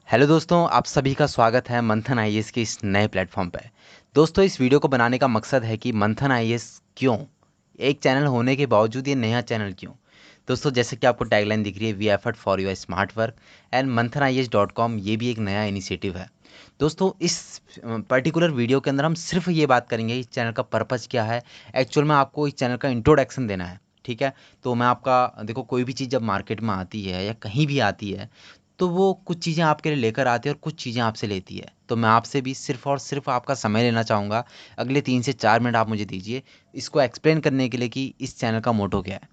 Hello दोस्तों, आप सभी का स्वागत है मंथन आईएएस के इस नए प्लेटफॉर्म पे। दोस्तों, इस वीडियो को बनाने का मकसद है कि मंथन आईएएस क्यों, एक चैनल होने के बावजूद ये नया चैनल क्यों। दोस्तों, जैसे कि आपको टैगलाइन दिख रही है, we effort for your smart work and Manthan ये भी एक नया इनिशिएटिव है। दोस्तों, इस पर्टिकुलर वीडियो के अंदर हम सिर्फ ये बात करेंगे इस चैनल का पर्पज़ क्या है। एक्चुअल में आपको इस चैनल का इंट्रोडक्शन देना है, ठीक है। तो मैं आपका देखो, कोई भी चीज़ जब मार्केट में आती है या कहीं भी आती है तो वो कुछ चीज़ें आपके लिए लेकर आती है और कुछ चीज़ें आपसे लेती है। तो मैं आपसे भी सिर्फ़ और सिर्फ़ आपका समय लेना चाहूँगा। अगले 3 से 4 मिनट आप मुझे दीजिए इसको एक्सप्लेन करने के लिए कि इस चैनल का मोटो क्या है।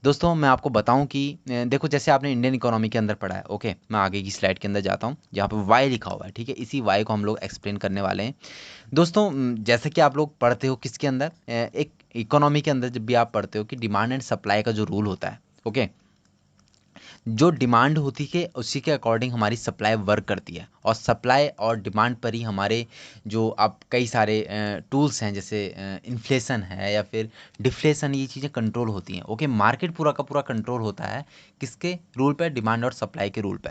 दोस्तों, मैं आपको बताऊँ कि देखो, जैसे आपने इंडियन इकोनॉमी के अंदर पढ़ा है, ओके। मैं आगे की स्लाइड के अंदर जाता हूँ जहाँ पे वाई लिखा हुआ है, ठीक है। इसी वाई को हम लोग एक्सप्लेन करने वाले हैं। दोस्तों, जैसे कि आप लोग पढ़ते हो किसके अंदर, एक इकोनॉमी के अंदर जब भी आप पढ़ते हो कि डिमांड एंड सप्लाई का जो रूल होता है, ओके। जो डिमांड होती है उसी के अकॉर्डिंग हमारी सप्लाई वर्क करती है और सप्लाई और डिमांड पर ही हमारे जो अब कई सारे टूल्स हैं, जैसे इन्फ्लेशन है या फिर डिफ्लेशन, ये चीज़ें कंट्रोल होती हैं, ओके। मार्केट पूरा का पूरा कंट्रोल होता है किसके रूल पे, डिमांड और सप्लाई के रूल पे।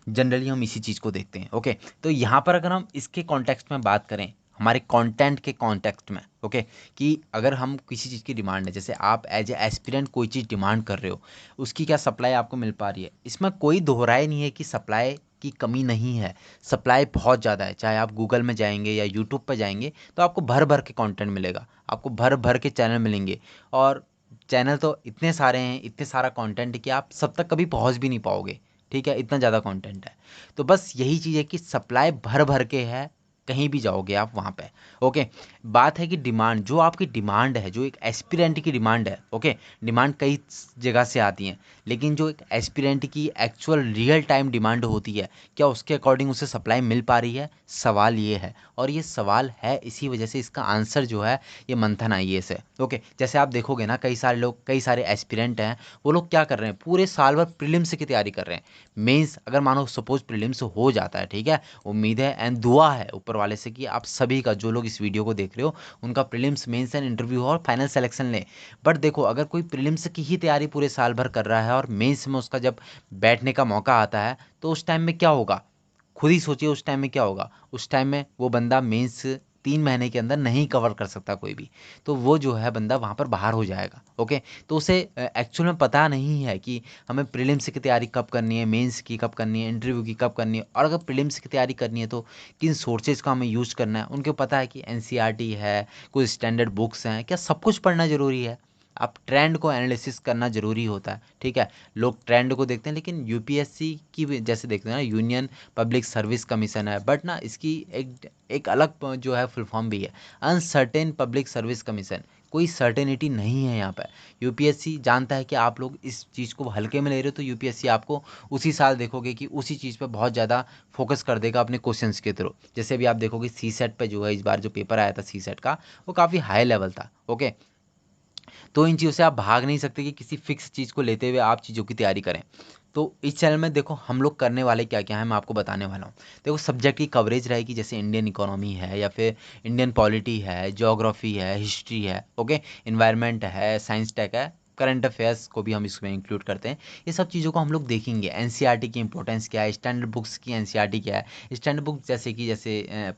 जनरली हम इसी चीज़ को देखते हैं, ओके। तो यहाँ पर अगर हम इसके कॉन्टेक्स्ट में बात करें, हमारे कंटेंट के कॉन्टेक्स्ट में, ओके, कि अगर हम किसी चीज़ की डिमांड है, जैसे आप एज ए एस्पिरेंट कोई चीज़ डिमांड कर रहे हो, उसकी क्या सप्लाई आपको मिल पा रही है। इसमें कोई दोहराए नहीं है कि सप्लाई की कमी नहीं है। सप्लाई बहुत ज़्यादा है। चाहे आप गूगल में जाएंगे या यूट्यूब पर जाएंगे तो आपको भर भर के कंटेंट मिलेगा, आपको भर भर के चैनल मिलेंगे। और चैनल तो इतने सारे हैं, इतने सारा कंटेंट है कि आप सब तक कभी पहुंच भी नहीं पाओगे, ठीक है। इतना ज़्यादा कंटेंट है। तो बस यही चीज़ है कि सप्लाई भर भर के है, कहीं भी जाओगे आप वहाँ पे, ओके। बात है कि डिमांड, जो आपकी डिमांड है, जो एक एस्पिरेंट की डिमांड है, ओके। डिमांड कई जगह से आती हैं, लेकिन जो एक एस्पिरेंट की एक्चुअल रियल टाइम डिमांड होती है, क्या उसके अकॉर्डिंग उसे सप्लाई मिल पा रही है, सवाल ये है। और ये सवाल है, इसी वजह से इसका आंसर जो है ये मंथन आईएएस है, ओके। जैसे आप देखोगे ना, कई सारे लोग, कई सारे एस्पिरेंट हैं, वो लोग क्या कर रहे हैं, पूरे साल भर प्रीलिम्स की तैयारी कर रहे हैं। मेंस अगर मानो सपोज प्रीलिम्स हो जाता है, ठीक है, उम्मीद है एंड दुआ है ऊपर वाले से कि आप सभी का, जो लोग इस वीडियो को देख रहे हो, उनका प्रीलिम्स, मेंस एंड इंटरव्यू और फाइनल सिलेक्शन ले। बट देखो, अगर कोई प्रीलिम्स की ही तैयारी पूरे साल भर कर रहा है और मेंस में उसका जब बैठने का मौका आता है, तो उस टाइम में क्या होगा, खुद ही सोचिए। उस टाइम में क्या होगा, उस टाइम में वो बंदा मेंस 3 महीने के अंदर नहीं कवर कर सकता कोई भी, तो वो जो है बंदा वहाँ पर बाहर हो जाएगा, ओके। तो उसे एक्चुअल में पता नहीं है कि हमें प्रीलिम्स की तैयारी कब करनी है, मेंस की कब करनी है, इंटरव्यू की कब करनी है। और अगर प्रीलिम्स की तैयारी करनी है तो किन सोर्सेज का हमें यूज़ करना है, उनको पता है कि एनसीईआरटी है, कुछ स्टैंडर्ड बुक्स हैं, क्या सब कुछ पढ़ना ज़रूरी है। आप ट्रेंड को एनालिसिस करना ज़रूरी होता है, ठीक है। लोग ट्रेंड को देखते हैं, लेकिन यूपीएससी की जैसे देखते हैं ना, यूनियन पब्लिक सर्विस कमीशन है, बट ना इसकी एक अलग जो है फुल फॉर्म भी है, अनसर्टेन पब्लिक सर्विस कमीशन। कोई सर्टेनिटी नहीं है यहाँ पर। यूपीएससी जानता है कि आप लोग इस चीज़ को हल्के में ले रहे हो, तो यूपीएससी आपको उसी साल देखोगे कि उसी चीज़ पे बहुत ज़्यादा फोकस कर देगा अपने क्वेश्चंस के थ्रू। जैसे अभी आप देखोगे सी सेट पे जो है, इस बार जो पेपर आया था सी सेट का, वो काफ़ी हाई लेवल था, ओके। तो इन चीज़ों से आप भाग नहीं सकते कि किसी फिक्स चीज़ को लेते हुए आप चीज़ों की तैयारी करें। तो इस चैनल में देखो, हम लोग करने वाले क्या क्या है, मैं आपको बताने वाला हूँ। देखो, सब्जेक्ट की कवरेज रहेगी, जैसे इंडियन इकोनॉमी है या फिर इंडियन पॉलिटी है, ज्योग्राफी है, हिस्ट्री है, ओके, इन्वायरमेंट है, साइंस टेक है, करंट अफेयर्स को भी हम इसमें इंक्लूड करते हैं। ये सब चीज़ों को हम लोग देखेंगे। एनसीईआरटी की इंपॉर्टेंस क्या है, स्टैंडर्ड बुक्स की एनसीईआरटी क्या है। स्टैंडर्ड बुक जैसे कि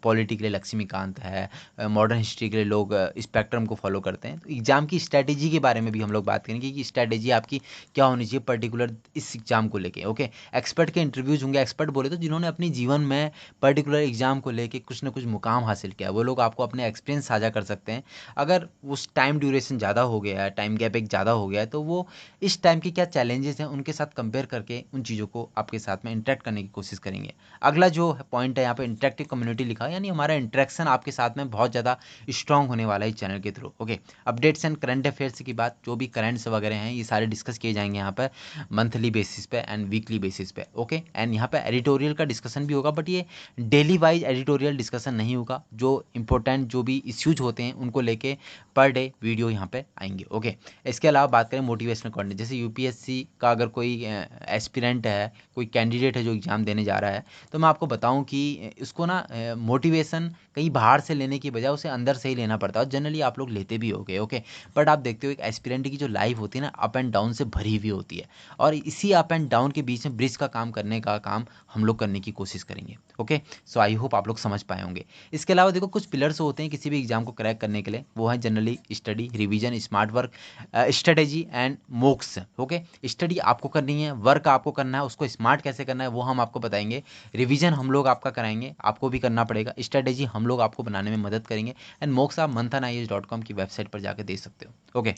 पॉलिटी के लिए लक्ष्मीकांत है, मॉडर्न हिस्ट्री के लिए लोग स्पेक्ट्रम को फॉलो करते हैं। तो एग्ज़ाम की स्ट्रैटेजी के बारे में भी हम लोग बात करेंगे कि स्ट्रैटेजी आपकी क्या होनी चाहिए पर्टिकुलर इस एग्ज़ाम को लेके, ओके। एक्सपर्ट के इंटरव्यूज होंगे। एक्सपर्ट बोले तो जिन्होंने अपने जीवन में पर्टिकुलर एग्ज़ाम को लेके कुछ ना कुछ मुकाम हासिल किया है, वो लोग आपको अपने एक्सपीरियंस साझा कर सकते हैं। अगर उस टाइम ड्यूरेशन ज़्यादा हो गया है, टाइम गैप एक ज़्यादा हो गया है, तो वो इस टाइम के क्या चैलेंजेस हैं उनके साथ कंपेयर करके उन चीज़ों को आपके साथ में इंटरेक्ट करने की कोशिश करेंगे। अगला जो पॉइंट है यहाँ पे, इंटरेक्टिव कम्युनिटी लिखा है, यानी हमारा इंटरेक्शन आपके साथ में बहुत ज़्यादा स्ट्रॉन्ग होने वाला है इस चैनल के through, okay. Updates and current affairs की बात, जो भी करंट्स वगैरह हैं, ये सारे डिस्कस किए जाएंगे यहाँ पर मंथली बेसिस पे एंड वीकली बेसिस पे, ओके। एंड यहाँ पे एडिटोरियल का डिस्कशन भी होगा, बट ये डेली वाइज एडिटोरियल डिस्कशन नहीं होगा। जो इंपॉर्टेंट जो भी इश्यूज होते हैं उनको लेके पर डे वीडियो यहाँ पे आएंगे, ओके। इसके अलावा बात करें मोटिवेशनल कंटेंट, जैसे यूपीएससी का अगर कोई एस्पिरेंट है, कोई कैंडिडेट है जो एग्ज़ाम देने जा रहा है, तो मैं आपको बताऊं कि उसको ना मोटिवेशन कहीं बाहर से लेने की बजाय उसे अंदर से ही लेना पड़ता है, और जनरली आप लोग लेते भी होगे, ओके। बट आप देखते हो एक एस्पिरेंट की जो लाइफ होती है ना, अप एंड डाउन से भरी हुई होती है, और इसी अप एंड डाउन के बीच में ब्रिज का काम करने का काम हम लोग करने की कोशिश करेंगे, ओके। सो आई होप आप लोग समझ पाए होंगे। इसके अलावा देखो कुछ पिलर्स होते हैं किसी भी एग्जाम को क्रैक करने के लिए, वो है generally study, revision, smart work, strategy and MOOCs, okay. Study आपको करनी है, वर्क आपको करना है, उसको स्मार्ट कैसे करना है वो हम आपको बताएंगे, रिवीजन हम लोग आपका कराएंगे, आपको भी करना पड़ेगा, स्ट्रेटेजी हम लोग आपको बनाने में मदद करेंगे, एंड मोक्स आप मंथन की वेबसाइट पर जाकर दे सकते हो, ओके।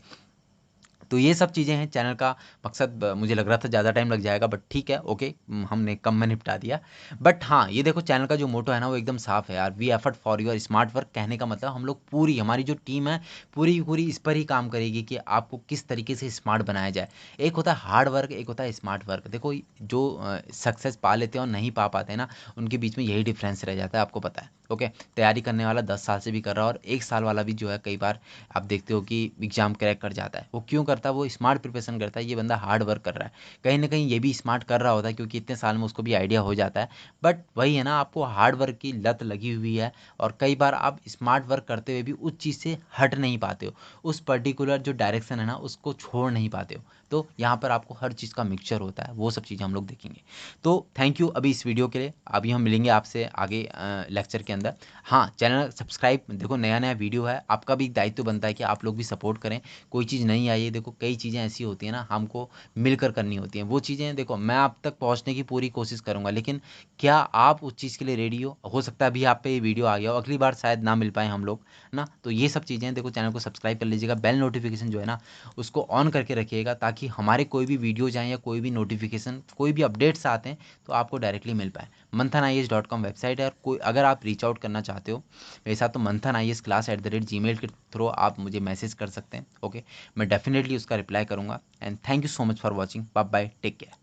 तो ये सब चीज़ें हैं चैनल का मकसद। मुझे लग रहा था ज़्यादा टाइम लग जाएगा, बट ठीक है, ओके, हमने कम में निपटा दिया। बट हाँ, ये देखो चैनल का जो मोटो है ना वो एकदम साफ है यार, we effort for your smart work. कहने का मतलब हम लोग पूरी, हमारी जो टीम है पूरी की पूरी इस पर ही काम करेगी कि आपको किस तरीके से स्मार्ट बनाया जाए। एक होता है हार्ड वर्क, एक होता है स्मार्ट वर्क। देखो जो सक्सेस पा लेते हैं और नहीं पा पाते हैं ना, उनके बीच में यही डिफरेंस रह जाता है, आपको पता है, ओके। तैयारी करने वाला 10 साल से भी कर रहा है, और 1 साल वाला भी जो है कई बार आप देखते हो कि एग्जाम क्रैक कर जाता है। वो क्यों करता है? वो स्मार्ट प्रिपरेशन करता है, ये बंदा हार्ड वर्क कर रहा है। कहीं ना कहीं ये भी स्मार्ट कर रहा होता है, क्योंकि इतने साल में उसको भी आइडिया हो जाता है। बट वही है ना, आपको हार्ड वर्क की लत लगी हुई है, और कई बार आप स्मार्ट वर्क करते हुए भी उस चीज़ से हट नहीं पाते हो, उस पर्टिकुलर जो डायरेक्शन है ना उसको छोड़ नहीं पाते हो। तो यहाँ पर आपको हर चीज़ का मिक्सचर होता है, वो सब चीज़ें हम लोग देखेंगे। तो थैंक यू अभी इस वीडियो के लिए। अभी हम मिलेंगे आपसे आगे लेक्चर के अंदर। हाँ, चैनल सब्सक्राइब, देखो नया नया वीडियो है, आपका भी दायित्व बनता है कि आप लोग भी सपोर्ट करें। कोई चीज़ नहीं आई है, देखो कई चीज़ें ऐसी होती हैं ना, हमको मिलकर करनी होती हैं। वो चीज़ें देखो मैं आप तक पहुंचने की पूरी कोशिश करूंगा, लेकिन क्या आप उस चीज़ के लिए रेडी हो सकता है अभी आप पे ये वीडियो आ गया हो, अगली बार शायद ना मिल पाए हम लोग ना। तो ये सब चीज़ें देखो, चैनल को सब्सक्राइब कर लीजिएगा, बेल नोटिफिकेशन जो है ना उसको ऑन करके रखिएगा, ताकि हमारे कोई भी वीडियो जाएँ या कोई भी नोटिफिकेशन, कोई भी अपडेट्स आते हैं तो आपको डायरेक्टली मिल पाए। मंथन वेबसाइट है, और कोई अगर आप रीच आउट करना चाहते हो मेरे साथ, तो मंथन के थ्रू आप मुझे मैसेज कर सकते हैं, ओके। मैं डेफिनेटली उसका रिप्लाई करूंगा। And thank you so much for watching, bye bye, take care.